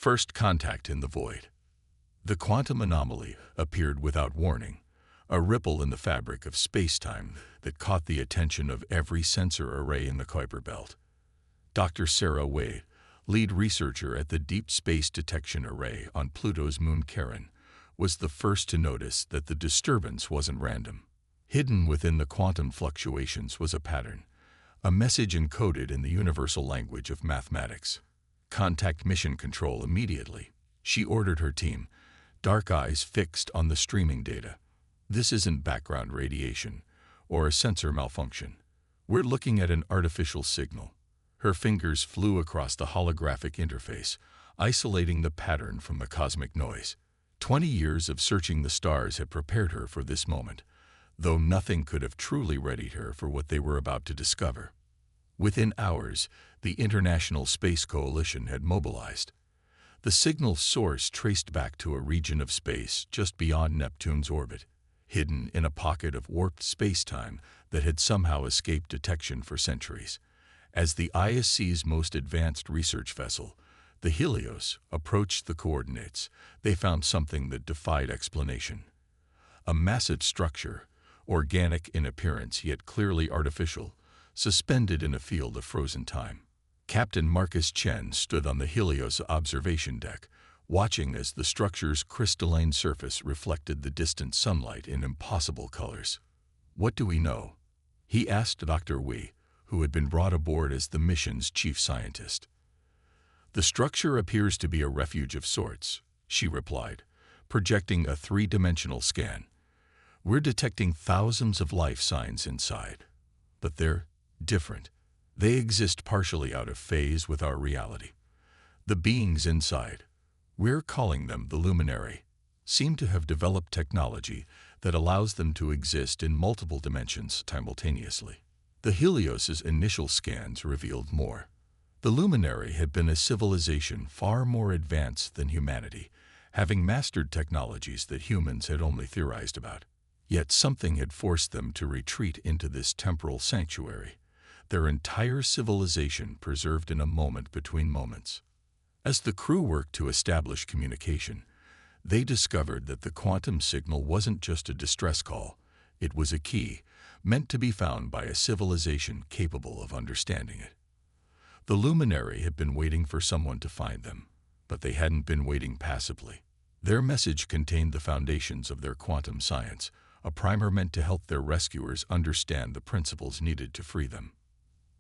First contact in the void. The quantum anomaly appeared without warning, a ripple in the fabric of space-time that caught the attention of every sensor array in the Kuiper belt. Dr. Sarah Wade, lead researcher at the Deep Space Detection Array on Pluto's moon Charon, was the first to notice that the disturbance wasn't random. Hidden within the quantum fluctuations was a pattern, a message encoded in the universal language of mathematics. Contact mission control immediately, she ordered her team, dark eyes fixed on the streaming data. This isn't background radiation or a sensor malfunction. We're looking at an artificial signal. Her fingers flew across the holographic interface, isolating the pattern from the cosmic noise. 20 years of searching the stars had prepared her for this moment, though nothing could have truly readied her for what they were about to discover. Within hours, the International Space Coalition had mobilized. The signal's source traced back to a region of space just beyond Neptune's orbit, hidden in a pocket of warped space-time that had somehow escaped detection for centuries. As the ISC's most advanced research vessel, the Helios, approached the coordinates, they found something that defied explanation. A massive structure, organic in appearance yet clearly artificial, suspended in a field of frozen time. Captain Marcus Chen stood on the Helios observation deck, watching as the structure's crystalline surface reflected the distant sunlight in impossible colors. "What do we know?" he asked Dr. Wei, who had been brought aboard as the mission's chief scientist. "The structure appears to be a refuge of sorts," she replied, projecting a three-dimensional scan. "We're detecting thousands of life signs inside, but they're different. They exist partially out of phase with our reality. The beings inside, we're calling them the Luminary, seem to have developed technology that allows them to exist in multiple dimensions simultaneously." The Helios's initial scans revealed more. The Luminary had been a civilization far more advanced than humanity, having mastered technologies that humans had only theorized about. Yet something had forced them to retreat into this temporal sanctuary, their entire civilization preserved in a moment between moments. As the crew worked to establish communication, they discovered that the quantum signal wasn't just a distress call, it was a key, meant to be found by a civilization capable of understanding it. The Luminary had been waiting for someone to find them, but they hadn't been waiting passively. Their message contained the foundations of their quantum science, a primer meant to help their rescuers understand the principles needed to free them.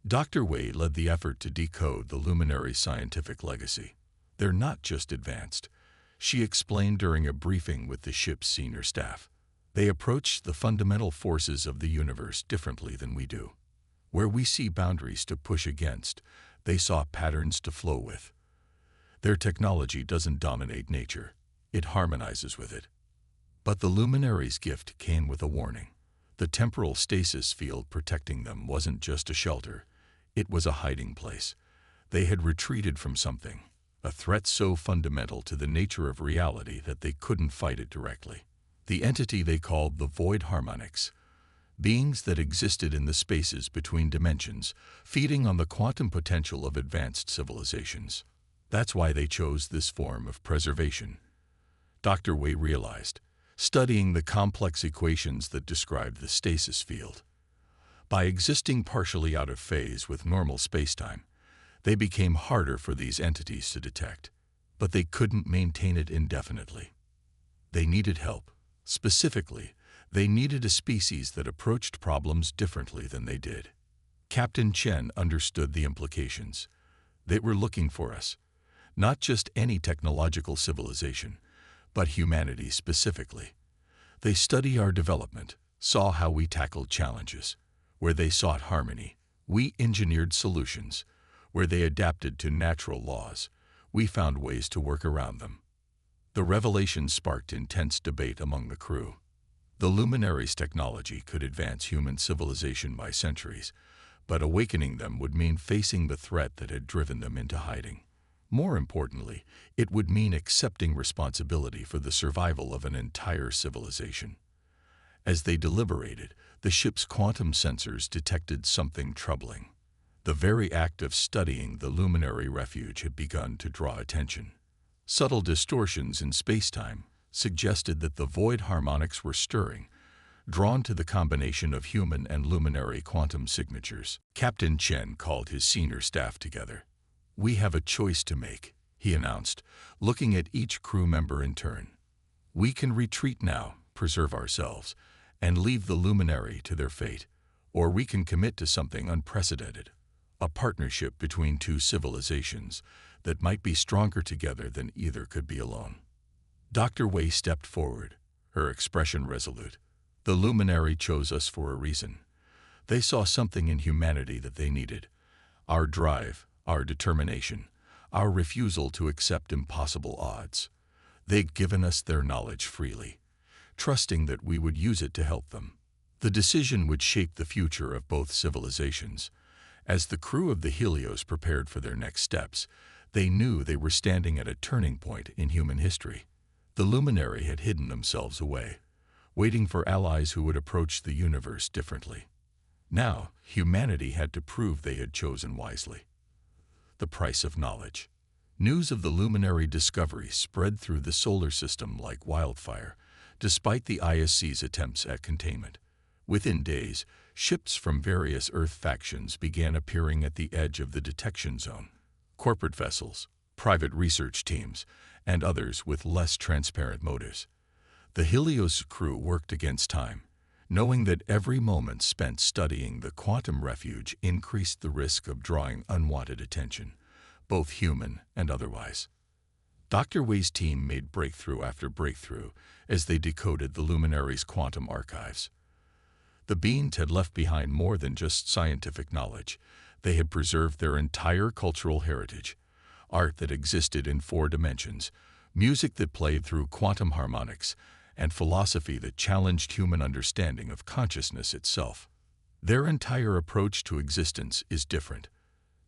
Dr. Wei led the effort to decode the Luminary's scientific legacy. "They're not just advanced," she explained during a briefing with the ship's senior staff. "They approach the fundamental forces of the universe differently than we do. Where we see boundaries to push against, they saw patterns to flow with. Their technology doesn't dominate nature, it harmonizes with it." But the Luminary's gift came with a warning. The temporal stasis field protecting them wasn't just a shelter, it was a hiding place. They had retreated from something, a threat so fundamental to the nature of reality that they couldn't fight it directly. The entity they called the Void Harmonics, beings that existed in the spaces between dimensions, feeding on the quantum potential of advanced civilizations. That's why they chose this form of preservation. Dr. Wei realized, studying the complex equations that described the stasis field. By existing partially out of phase with normal spacetime, they became harder for these entities to detect, but they couldn't maintain it indefinitely. They needed help. Specifically, they needed a species that approached problems differently than they did. Captain Chen understood the implications. They were looking for us, not just any technological civilization, but humanity specifically. They studied our development, saw how we tackled challenges. Where they sought harmony, we engineered solutions. Where they adapted to natural laws, we found ways to work around them. The revelation sparked intense debate among the crew. The Luminary's technology could advance human civilization by centuries, but awakening them would mean facing the threat that had driven them into hiding. More importantly, it would mean accepting responsibility for the survival of an entire civilization. As they deliberated, the ship's quantum sensors detected something troubling. The very act of studying the Luminary refuge had begun to draw attention. Subtle distortions in spacetime suggested that the void harmonics were stirring, drawn to the combination of human and luminary quantum signatures. Captain Chen called his senior staff together. "We have a choice to make," he announced, looking at each crew member in turn. "We can retreat now, preserve ourselves, and leave the luminary to their fate, or we can commit to something unprecedented, a partnership between two civilizations that might be stronger together than either could be alone." Dr. Wei stepped forward, her expression resolute. "The luminary chose us for a reason. They saw something in humanity that they needed. Our drive, our determination, our refusal to accept impossible odds. They'd given us their knowledge freely, trusting that we would use it to help them. The decision would shape the future of both civilizations. As the crew of the Helios prepared for their next steps, they knew they were standing at a turning point in human history. The luminary had hidden themselves away, waiting for allies who would approach the universe differently. Now, humanity had to prove they had chosen wisely. The price of knowledge. News of the luminary discovery spread through the solar system like wildfire, despite the ISC's attempts at containment. Within days, ships from various Earth factions began appearing at the edge of the detection zone. Corporate vessels, private research teams, and others with less transparent motives. The Helios crew worked against time, knowing that every moment spent studying the quantum refuge increased the risk of drawing unwanted attention, both human and otherwise. Dr. Wei's team made breakthrough after breakthrough as they decoded the luminary's quantum archives. The beings had left behind more than just scientific knowledge. They had preserved their entire cultural heritage, art that existed in 4 dimensions, music that played through quantum harmonics, and philosophy that challenged human understanding of consciousness itself. Their entire approach to existence is different,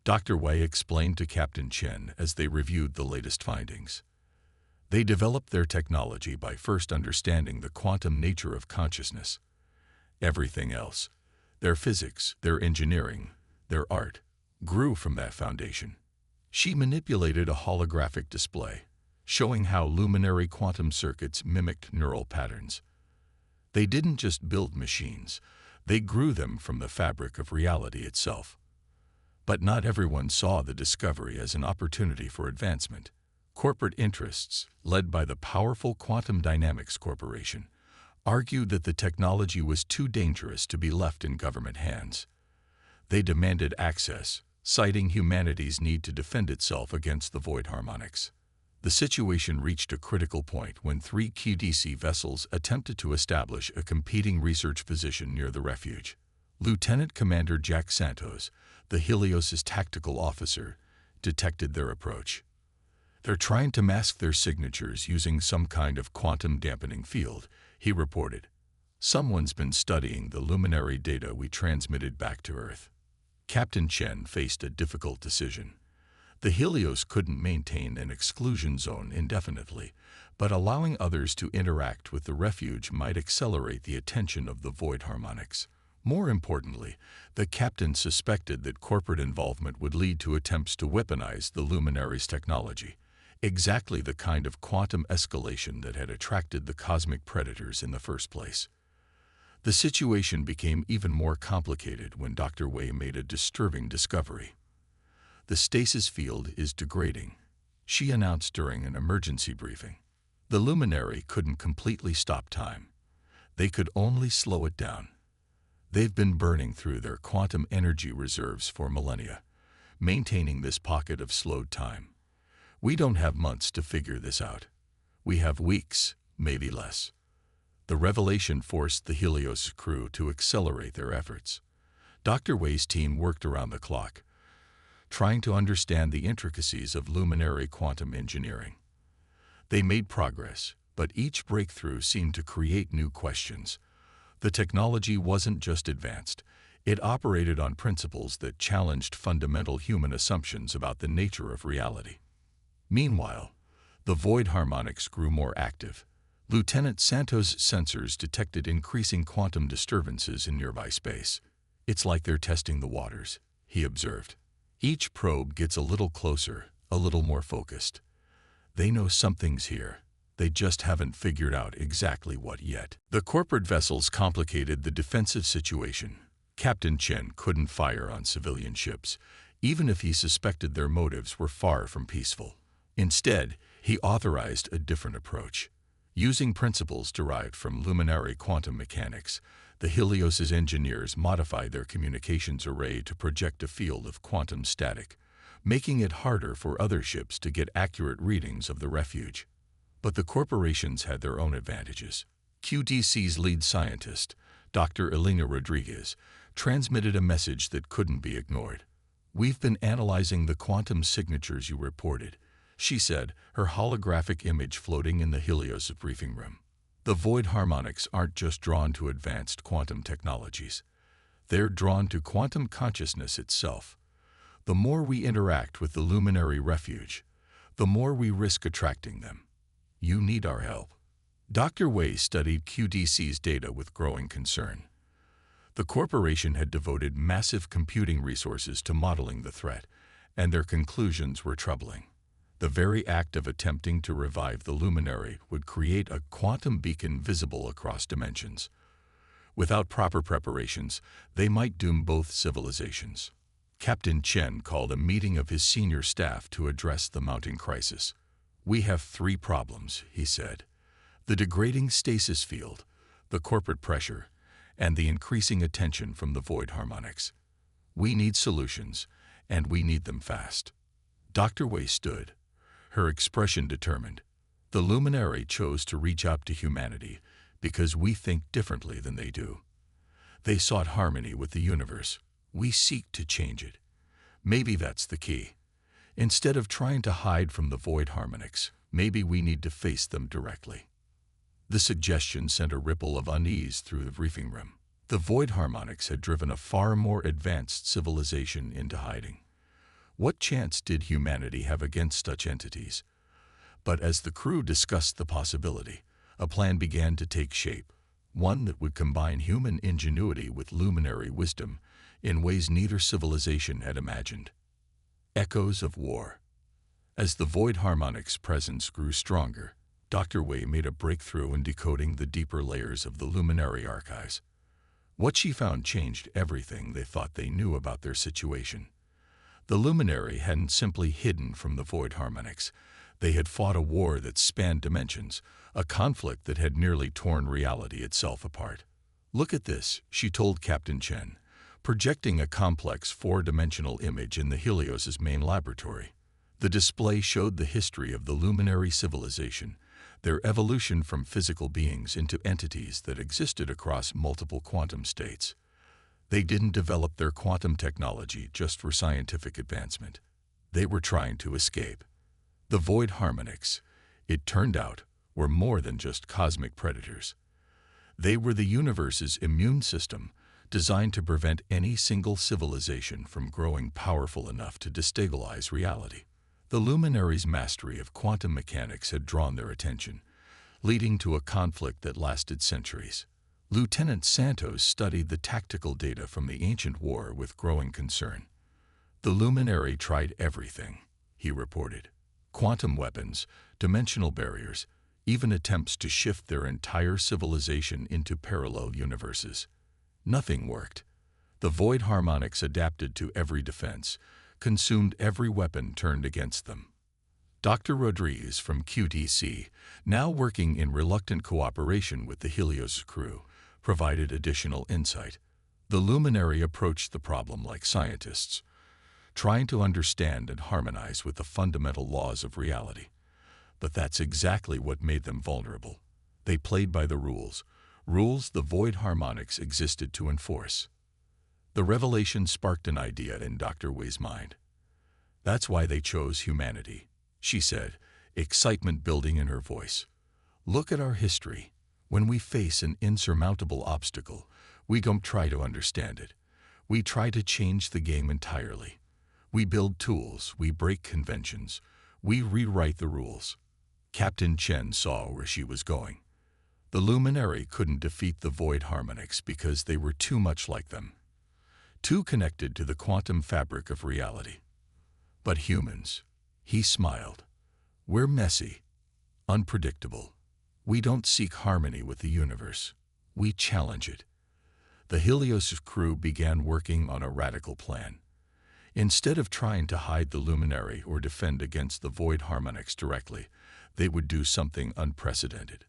Dr. Wei explained to Captain Chen as they reviewed the latest findings. They developed their technology by first understanding the quantum nature of consciousness. Everything else, their physics, their engineering, their art, grew from that foundation. She manipulated a holographic display, showing how luminary quantum circuits mimicked neural patterns. They didn't just build machines, they grew them from the fabric of reality itself. But not everyone saw the discovery as an opportunity for advancement. Corporate interests, led by the powerful Quantum Dynamics Corporation, argued that the technology was too dangerous to be left in government hands. They demanded access, citing humanity's need to defend itself against the void harmonics. The situation reached a critical point when 3 QDC vessels attempted to establish a competing research position near the refuge. Lieutenant Commander Jack Santos, the Helios' tactical officer, detected their approach. "They're trying to mask their signatures using some kind of quantum dampening field," he reported. "Someone's been studying the luminary data we transmitted back to Earth." Captain Chen faced a difficult decision. The Helios couldn't maintain an exclusion zone indefinitely, but allowing others to interact with the refuge might accelerate the attention of the void harmonics. More importantly, the captain suspected that corporate involvement would lead to attempts to weaponize the luminary's technology, exactly the kind of quantum escalation that had attracted the cosmic predators in the first place. The situation became even more complicated when Dr. Wei made a disturbing discovery. "The stasis field is degrading," she announced during an emergency briefing. The luminary couldn't completely stop time. They could only slow it down. They've been burning through their quantum energy reserves for millennia, maintaining this pocket of slowed time. We don't have months to figure this out. We have weeks, maybe less. The revelation forced the Helios crew to accelerate their efforts. Dr. Wei's team worked around the clock, trying to understand the intricacies of luminary quantum engineering. They made progress, but each breakthrough seemed to create new questions. The technology wasn't just advanced, it operated on principles that challenged fundamental human assumptions about the nature of reality. Meanwhile, the void harmonics grew more active. Lieutenant Santos' sensors detected increasing quantum disturbances in nearby space. "It's like they're testing the waters," he observed. "Each probe gets a little closer, a little more focused. They know something's here. They just haven't figured out exactly what yet. The corporate vessels complicated the defensive situation. Captain Chen couldn't fire on civilian ships, even if he suspected their motives were far from peaceful. Instead, he authorized a different approach. Using principles derived from luminary quantum mechanics, the Helios's engineers modified their communications array to project a field of quantum static, making it harder for other ships to get accurate readings of the refuge. But the corporations had their own advantages. QDC's lead scientist, Dr. Elena Rodriguez, transmitted a message that couldn't be ignored. "We've been analyzing the quantum signatures you reported," she said, her holographic image floating in the Helios briefing room. "The void harmonics aren't just drawn to advanced quantum technologies. They're drawn to quantum consciousness itself. The more we interact with the luminary refuge, the more we risk attracting them. You need our help." Dr. Wei studied QDC's data with growing concern. The corporation had devoted massive computing resources to modeling the threat, and their conclusions were troubling. The very act of attempting to revive the luminary would create a quantum beacon visible across dimensions. Without proper preparations, they might doom both civilizations. Captain Chen called a meeting of his senior staff to address the mounting crisis. "We have 3 problems," he said. "The degrading stasis field, the corporate pressure, and the increasing attention from the void harmonics. We need solutions, and we need them fast." Dr. Wei stood, her expression determined. "The luminary chose to reach out to humanity because we think differently than they do. They sought harmony with the universe. We seek to change it. Maybe that's the key. Instead of trying to hide from the void harmonics, maybe we need to face them directly." The suggestion sent a ripple of unease through the briefing room. The void harmonics had driven a far more advanced civilization into hiding. What chance did humanity have against such entities? But as the crew discussed the possibility, a plan began to take shape, one that would combine human ingenuity with luminary wisdom in ways neither civilization had imagined. Echoes of war. As the void harmonics' presence grew stronger, Dr. Wei made a breakthrough in decoding the deeper layers of the luminary archives. What she found changed everything they thought they knew about their situation. The luminary hadn't simply hidden from the void harmonics. They had fought a war that spanned dimensions, a conflict that had nearly torn reality itself apart. "Look at this," she told Captain Chen, projecting a complex 4-dimensional image in the Helios's main laboratory. The display showed the history of the luminary civilization, their evolution from physical beings into entities that existed across multiple quantum states. They didn't develop their quantum technology just for scientific advancement. They were trying to escape. The void harmonics, it turned out, were more than just cosmic predators. They were the universe's immune system, designed to prevent any single civilization from growing powerful enough to destabilize reality. The luminaries' mastery of quantum mechanics had drawn their attention, leading to a conflict that lasted centuries. Lieutenant Santos studied the tactical data from the ancient war with growing concern. "The luminary tried everything," he reported. "Quantum weapons, dimensional barriers, even attempts to shift their entire civilization into parallel universes. Nothing worked. The void harmonics adapted to every defense, consumed every weapon turned against them." Dr. Rodriguez from QDC, now working in reluctant cooperation with the Helios crew, provided additional insight. The luminary approached the problem like scientists, trying to understand and harmonize with the fundamental laws of reality. But that's exactly what made them vulnerable. They played by the rules the void harmonics existed to enforce. The revelation sparked an idea in Dr. Wei's mind. "That's why they chose humanity," she said, excitement building in her voice. "Look at our history. When we face an insurmountable obstacle, we don't try to understand it. We try to change the game entirely. We build tools, we break conventions, we rewrite the rules." Captain Chen saw where she was going. The luminary couldn't defeat the void harmonics because they were too much like them, too connected to the quantum fabric of reality. But humans, he smiled. We're messy, unpredictable. We don't seek harmony with the universe. We challenge it. The Helios crew began working on a radical plan. Instead of trying to hide the luminary or defend against the void harmonics directly, they would do something unprecedented.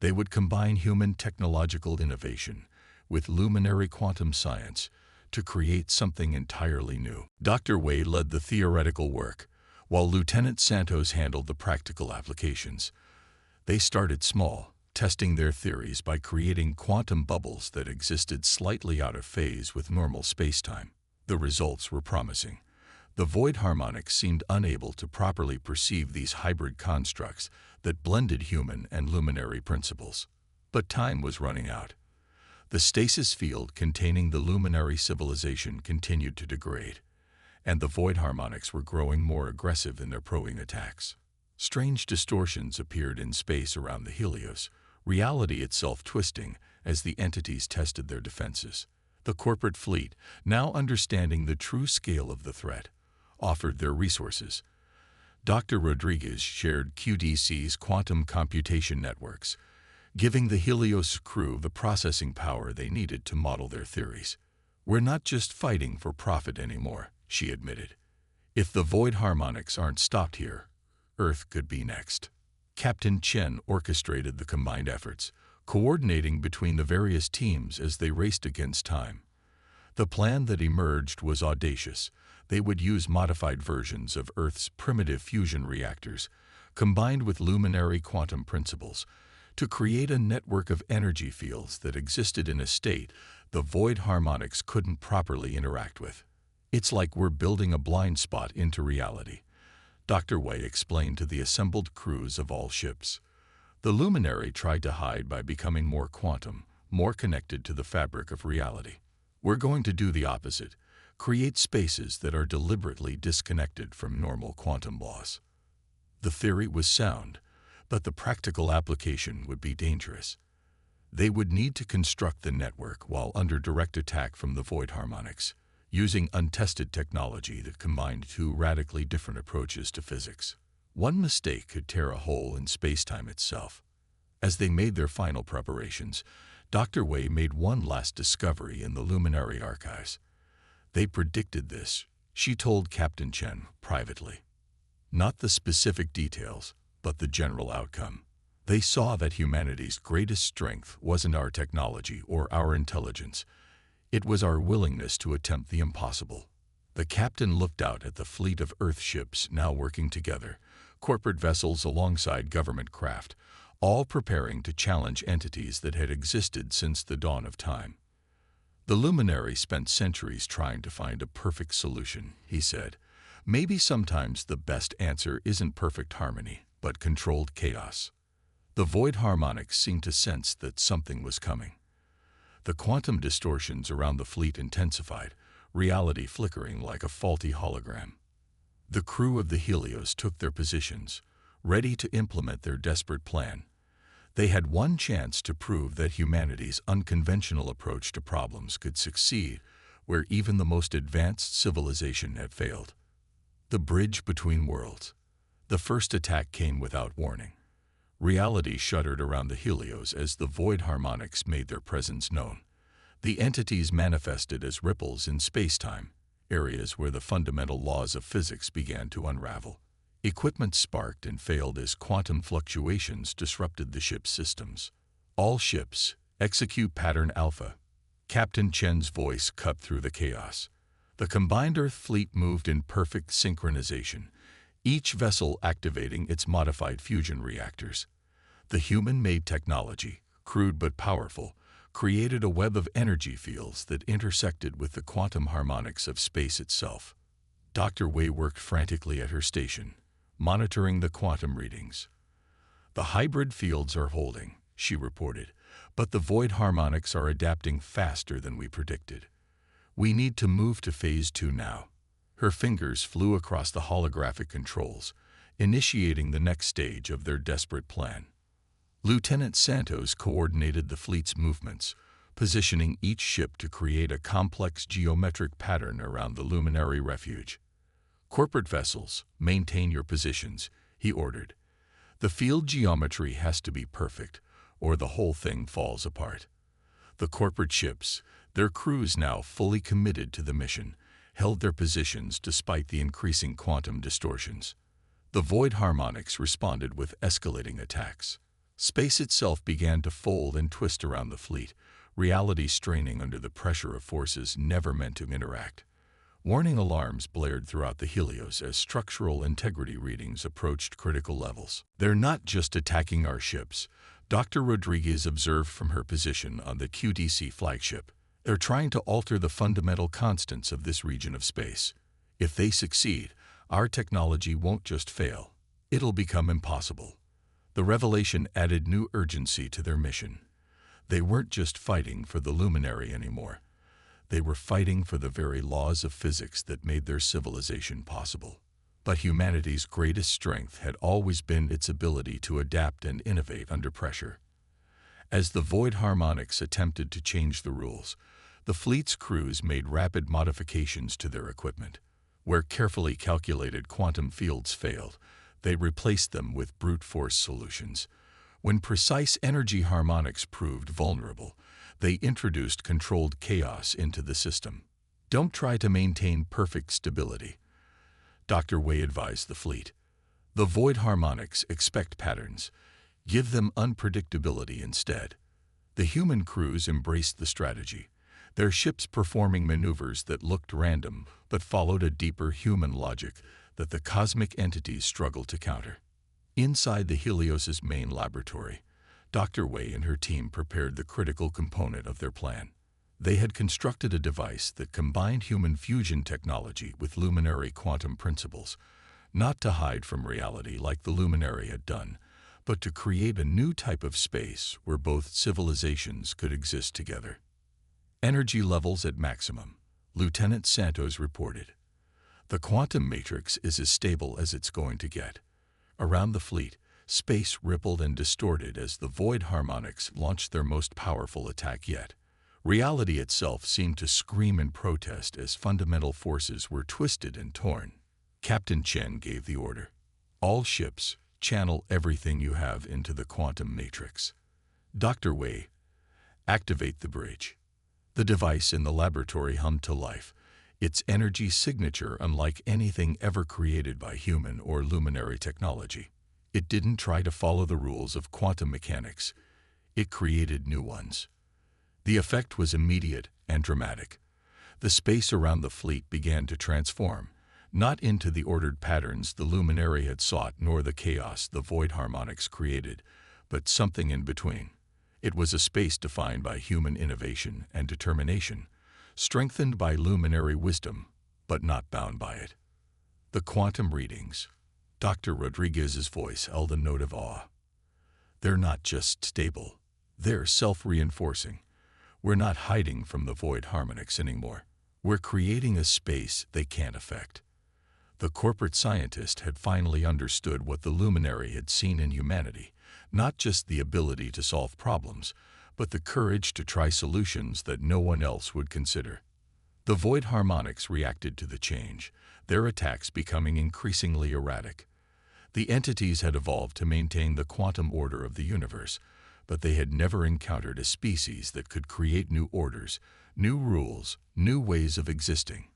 They would combine human technological innovation with luminary quantum science to create something entirely new. Dr. Wei led the theoretical work, while Lieutenant Santos handled the practical applications. They started small, testing their theories by creating quantum bubbles that existed slightly out of phase with normal spacetime. The results were promising. The void harmonics seemed unable to properly perceive these hybrid constructs that blended human and luminary principles. But time was running out. The stasis field containing the luminary civilization continued to degrade, and the void harmonics were growing more aggressive in their probing attacks. Strange distortions appeared in space around the Helios, reality itself twisting as the entities tested their defenses. The corporate fleet, now understanding the true scale of the threat, offered their resources. Dr. Rodriguez shared QDC's quantum computation networks, giving the Helios crew the processing power they needed to model their theories. "We're not just fighting for profit anymore," she admitted. "If the void harmonics aren't stopped here, Earth could be next." Captain Chen orchestrated the combined efforts, coordinating between the various teams as they raced against time. The plan that emerged was audacious. They would use modified versions of Earth's primitive fusion reactors, combined with luminary quantum principles, to create a network of energy fields that existed in a state the void harmonics couldn't properly interact with. "It's like we're building a blind spot into reality," Dr. Wei explained to the assembled crews of all ships. The luminary tried to hide by becoming more quantum, more connected to the fabric of reality. "We're going to do the opposite, create spaces that are deliberately disconnected from normal quantum laws." The theory was sound, but the practical application would be dangerous. They would need to construct the network while under direct attack from the void harmonics, using untested technology that combined two radically different approaches to physics. One mistake could tear a hole in spacetime itself. As they made their final preparations, Dr. Wei made one last discovery in the luminary archives. "They predicted this," she told Captain Chen privately. "Not the specific details, but the general outcome. They saw that humanity's greatest strength wasn't our technology or our intelligence. It was our willingness to attempt the impossible." The captain looked out at the fleet of Earth ships now working together, corporate vessels alongside government craft, all preparing to challenge entities that had existed since the dawn of time. "The luminary spent centuries trying to find a perfect solution," he said. "Maybe sometimes the best answer isn't perfect harmony, but controlled chaos." The void harmonics seemed to sense that something was coming. The quantum distortions around the fleet intensified, reality flickering like a faulty hologram. The crew of the Helios took their positions, ready to implement their desperate plan. They had one chance to prove that humanity's unconventional approach to problems could succeed where even the most advanced civilization had failed. The bridge between worlds. The first attack came without warning. Reality shuddered around the Helios as the void harmonics made their presence known. The entities manifested as ripples in spacetime, areas where the fundamental laws of physics began to unravel. Equipment sparked and failed as quantum fluctuations disrupted the ship's systems. "All ships, execute pattern Alpha." Captain Chen's voice cut through the chaos. The combined Earth fleet moved in perfect synchronization, each vessel activating its modified fusion reactors. The human-made technology, crude but powerful, created a web of energy fields that intersected with the quantum harmonics of space itself. Dr. Wei worked frantically at her station, monitoring the quantum readings. "The hybrid fields are holding," she reported, "but the void harmonics are adapting faster than we predicted. We need to move to phase 2 now." Her fingers flew across the holographic controls, initiating the next stage of their desperate plan. Lieutenant Santos coordinated the fleet's movements, positioning each ship to create a complex geometric pattern around the luminary refuge. "Corporate vessels, maintain your positions. he ordered. "The field geometry has to be perfect, or the whole thing falls apart." The corporate ships, their crews now fully committed to the mission, held their positions despite the increasing quantum distortions. The void harmonics responded with escalating attacks. Space itself began to fold and twist around the fleet, reality straining under the pressure of forces never meant to interact. Warning alarms blared throughout the Helios as structural integrity readings approached critical levels. "They're not just attacking our ships," Dr. Rodriguez observed from her position on the QDC flagship. "They're trying to alter the fundamental constants of this region of space. If they succeed, our technology won't just fail, it'll become impossible." The revelation added new urgency to their mission. They weren't just fighting for the luminary anymore. They were fighting for the very laws of physics that made their civilization possible. But humanity's greatest strength had always been its ability to adapt and innovate under pressure. As the void harmonics attempted to change the rules, the fleet's crews made rapid modifications to their equipment. Where carefully calculated quantum fields failed, they replaced them with brute force solutions. When precise energy harmonics proved vulnerable, they introduced controlled chaos into the system. "Don't try to maintain perfect stability," Dr. Wei advised the fleet. "The void harmonics expect patterns. Give them unpredictability instead." The human crews embraced the strategy, their ships performing maneuvers that looked random but followed a deeper human logic that the cosmic entities struggled to counter. Inside the Helios's main laboratory, Dr. Wei and her team prepared the critical component of their plan. They had constructed a device that combined human fusion technology with luminary quantum principles, not to hide from reality like the luminary had done, but to create a new type of space where both civilizations could exist together. "Energy levels at maximum," Lieutenant Santos reported. "The quantum matrix is as stable as it's going to get." Around the fleet, space rippled and distorted as the void harmonics launched their most powerful attack yet. Reality itself seemed to scream in protest as fundamental forces were twisted and torn. Captain Chen gave the order. "All ships, channel everything you have into the quantum matrix." Dr. Wei, "Activate the bridge." The device in the laboratory hummed to life, its energy signature unlike anything ever created by human or luminary technology. It didn't try to follow the rules of quantum mechanics. It created new ones. The effect was immediate and dramatic. The space around the fleet began to transform, not into the ordered patterns the luminary had sought nor the chaos the void harmonics created, but something in between. It was a space defined by human innovation and determination, strengthened by luminary wisdom, but not bound by it. The quantum readings. Dr. Rodriguez's voice held a note of awe. "They're not just stable, they're self-reinforcing. We're not hiding from the void harmonics anymore. We're creating a space they can't affect." The corporate scientist had finally understood what the luminary had seen in humanity, not just the ability to solve problems, but the courage to try solutions that no one else would consider. The void harmonics reacted to the change, their attacks becoming increasingly erratic. The entities had evolved to maintain the quantum order of the universe, but they had never encountered a species that could create new orders, new rules, new ways of existing.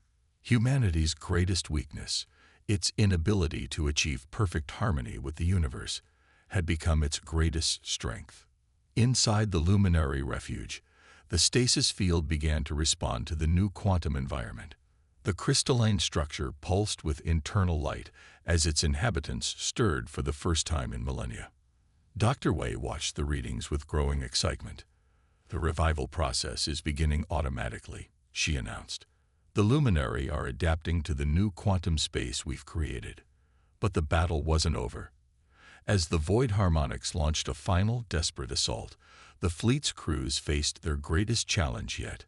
Humanity's greatest weakness, its inability to achieve perfect harmony with the universe, had become its greatest strength. Inside the luminary refuge, the stasis field began to respond to the new quantum environment. The crystalline structure pulsed with internal light as its inhabitants stirred for the first time in millennia. Dr. Wei watched the readings with growing excitement. "The revival process is beginning automatically," she announced. "The luminary are adapting to the new quantum space we've created." But the battle wasn't over. As the void harmonics launched a final, desperate assault, the fleet's crews faced their greatest challenge yet.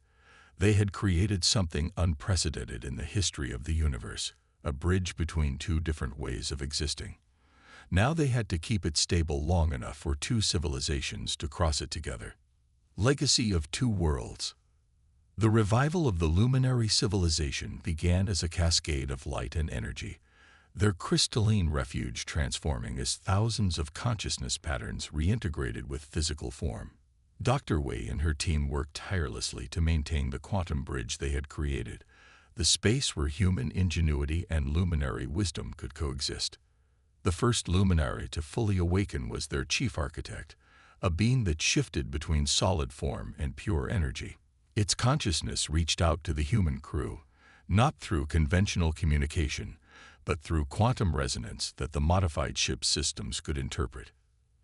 They had created something unprecedented in the history of the universe, a bridge between two different ways of existing. Now they had to keep it stable long enough for two civilizations to cross it together. Legacy of Two Worlds. The revival of the luminary civilization began as a cascade of light and energy. their crystalline refuge transforming as thousands of consciousness patterns reintegrated with physical form. Dr. Wei and her team worked tirelessly to maintain the quantum bridge they had created, the space where human ingenuity and luminary wisdom could coexist. The first luminary to fully awaken was their chief architect, a being that shifted between solid form and pure energy. Its consciousness reached out to the human crew, not through conventional communication, but through quantum resonance that the modified ship's systems could interpret.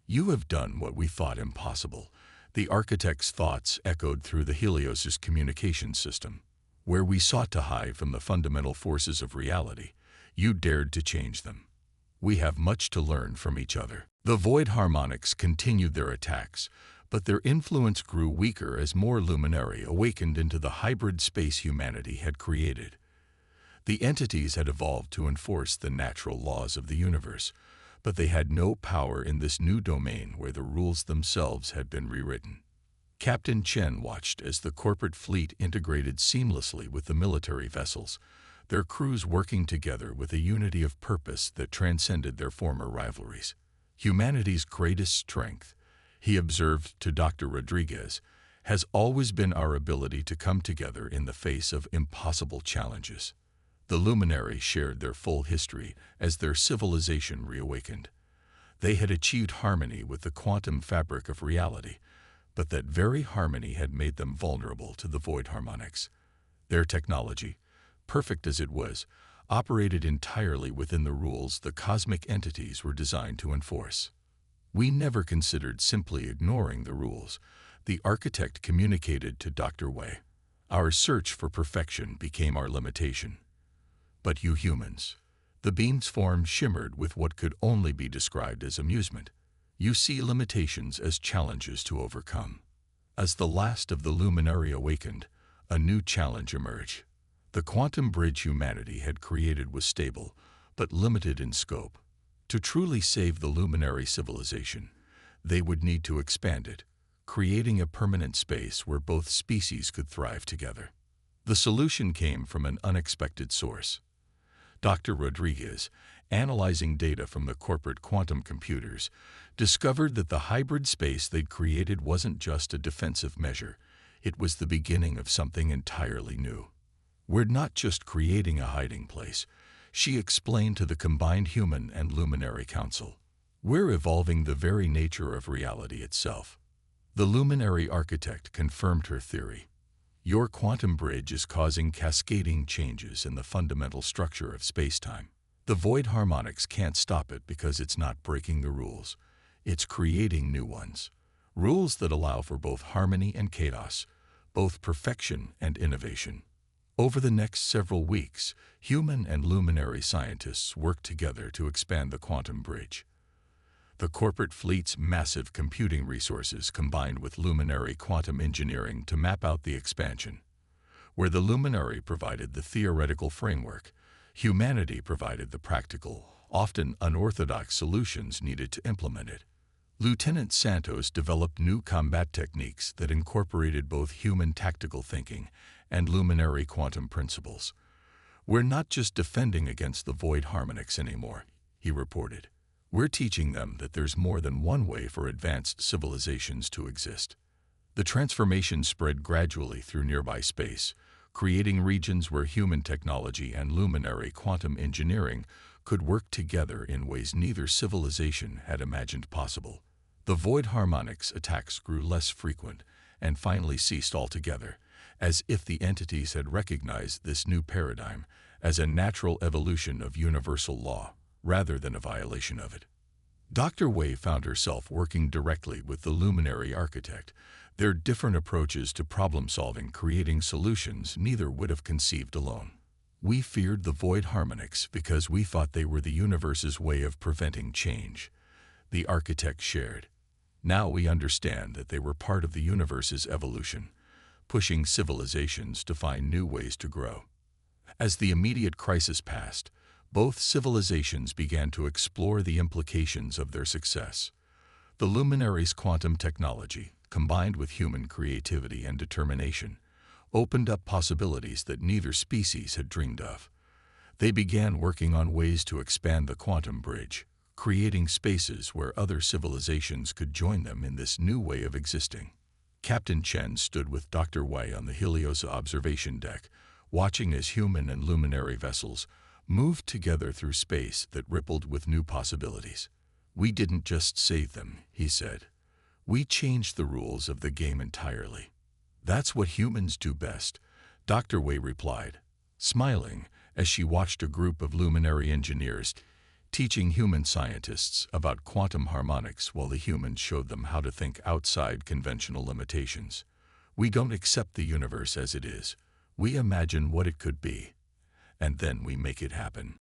"You have done what we thought impossible," the architect's thoughts echoed through the Helios's communication system. "Where we sought to hide from the fundamental forces of reality, you dared to change them. We have much to learn from each other." The void harmonics continued their attacks, but their influence grew weaker as more luminary awakened into the hybrid space humanity had created. The entities had evolved to enforce the natural laws of the universe, but they had no power in this new domain where the rules themselves had been rewritten. Captain Chen watched as the corporate fleet integrated seamlessly with the military vessels, their crews working together with a unity of purpose that transcended their former rivalries. "Humanity's greatest strength," he observed to Dr. Rodriguez, "has always been our ability to come together in the face of impossible challenges." The luminaries shared their full history as their civilization reawakened. They had achieved harmony with the quantum fabric of reality, but that very harmony had made them vulnerable to the void harmonics. Their technology, perfect as it was, operated entirely within the rules the cosmic entities were designed to enforce. "We never considered simply ignoring the rules," the architect communicated to Dr. Wei. "Our search for perfection became our limitation. But you humans," the beam's form shimmered with what could only be described as amusement, "you see limitations as challenges to overcome." As the last of the luminary awakened, a new challenge emerged. The quantum bridge humanity had created was stable, but limited in scope. To truly save the luminary civilization, they would need to expand it, creating a permanent space where both species could thrive together. The solution came from an unexpected source. Dr. Rodriguez, analyzing data from the corporate quantum computers, discovered that the hybrid space they'd created wasn't just a defensive measure, it was the beginning of something entirely new. "We're not just creating a hiding place," she explained to the combined human and luminary council. "We're evolving the very nature of reality itself." The luminary architect confirmed her theory. "Your quantum bridge is causing cascading changes in the fundamental structure of space-time. The void harmonics can't stop it because it's not breaking the rules. It's creating new ones. Rules that allow for both harmony and chaos, both perfection and innovation." Over the next several weeks, human and luminary scientists worked together to expand the quantum bridge. The corporate fleet's massive computing resources combined with luminary quantum engineering to map out the expansion. Where the luminary provided the theoretical framework, humanity provided the practical, often unorthodox solutions needed to implement it. Lieutenant Santos developed new combat techniques that incorporated both human tactical thinking and luminary quantum principles. "We're not just defending against the void harmonics anymore," he reported. "We're teaching them that there's more than one way for advanced civilizations to exist." The transformation spread gradually through nearby space, creating regions where human technology and luminary quantum engineering could work together in ways neither civilization had imagined possible. The void harmonics attacks grew less frequent and finally ceased altogether, as if the entities had recognized this new paradigm as a natural evolution of universal law, rather than a violation of it. Dr. Wei found herself working directly with the luminary architect, their different approaches to problem-solving creating solutions neither would have conceived alone. "We feared the void harmonics because we thought they were the universe's way of preventing change," the architect shared. "Now we understand that they were part of the universe's evolution, pushing civilizations to find new ways to grow." As the immediate crisis passed, both civilizations began to explore the implications of their success. The luminaries' quantum technology, combined with human creativity and determination, opened up possibilities that neither species had dreamed of. They began working on ways to expand the quantum bridge, creating spaces where other civilizations could join them in this new way of existing. Captain Chen stood with Dr. Wei on the Helios observation deck, watching as human and luminary vessels moved together through space that rippled with new possibilities. "We didn't just save them," he said. "We changed the rules of the game entirely." "That's what humans do best," Dr. Wei replied, smiling as she watched a group of luminary engineers teaching human scientists about quantum harmonics while the humans showed them how to think outside conventional limitations. "We don't accept the universe as it is. We imagine what it could be, and then we make it happen."